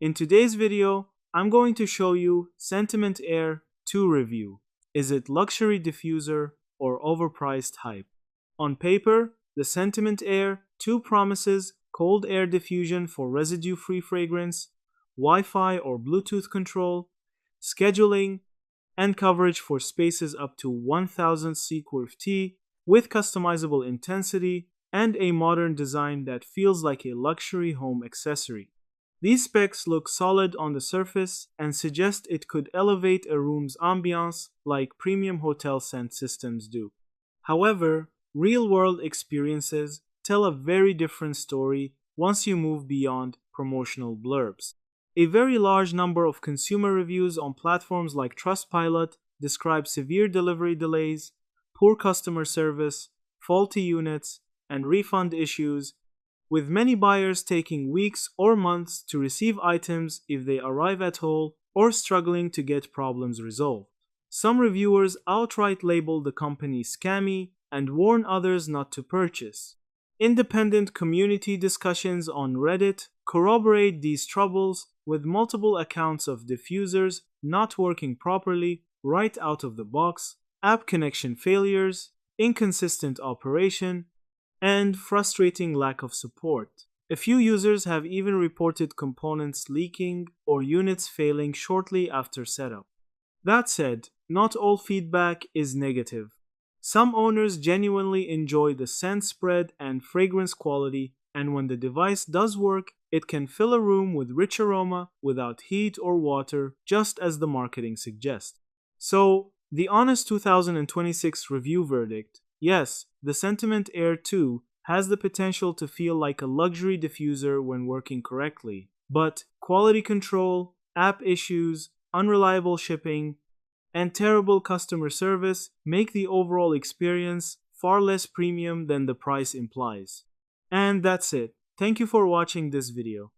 In today's video, I'm going to show you Scentiment Air 2 review. Is it luxury diffuser or overpriced hype? On paper, the Scentiment Air 2 promises cold air diffusion for residue-free fragrance, Wi-Fi or Bluetooth control, scheduling, and coverage for spaces up to 1000 sqft with customizable intensity and a modern design that feels like a luxury home accessory. These specs look solid on the surface and suggest it could elevate a room's ambiance like premium hotel scent systems do. However, real-world experiences tell a very different story once you move beyond promotional blurbs. A very large number of consumer reviews on platforms like Trustpilot describe severe delivery delays, poor customer service, faulty units, and refund issues, with many buyers taking weeks or months to receive items if they arrive at all or struggling to get problems resolved. Some reviewers outright label the company scammy and warn others not to purchase. Independent community discussions on Reddit corroborate these troubles, with multiple accounts of diffusers not working properly right out of the box, app connection failures, inconsistent operation, and frustrating lack of support. A few users have even reported components leaking or units failing shortly after setup. That said, not all feedback is negative. Some owners genuinely enjoy the scent spread and fragrance quality, and when the device does work, it can fill a room with rich aroma without heat or water, just as the marketing suggests. So, the honest 2026 review verdict: yes, the Scentiment Air 2 has the potential to feel like a luxury diffuser when working correctly, but quality control, app issues, unreliable shipping, and terrible customer service make the overall experience far less premium than the price implies. And that's it. Thank you for watching this video.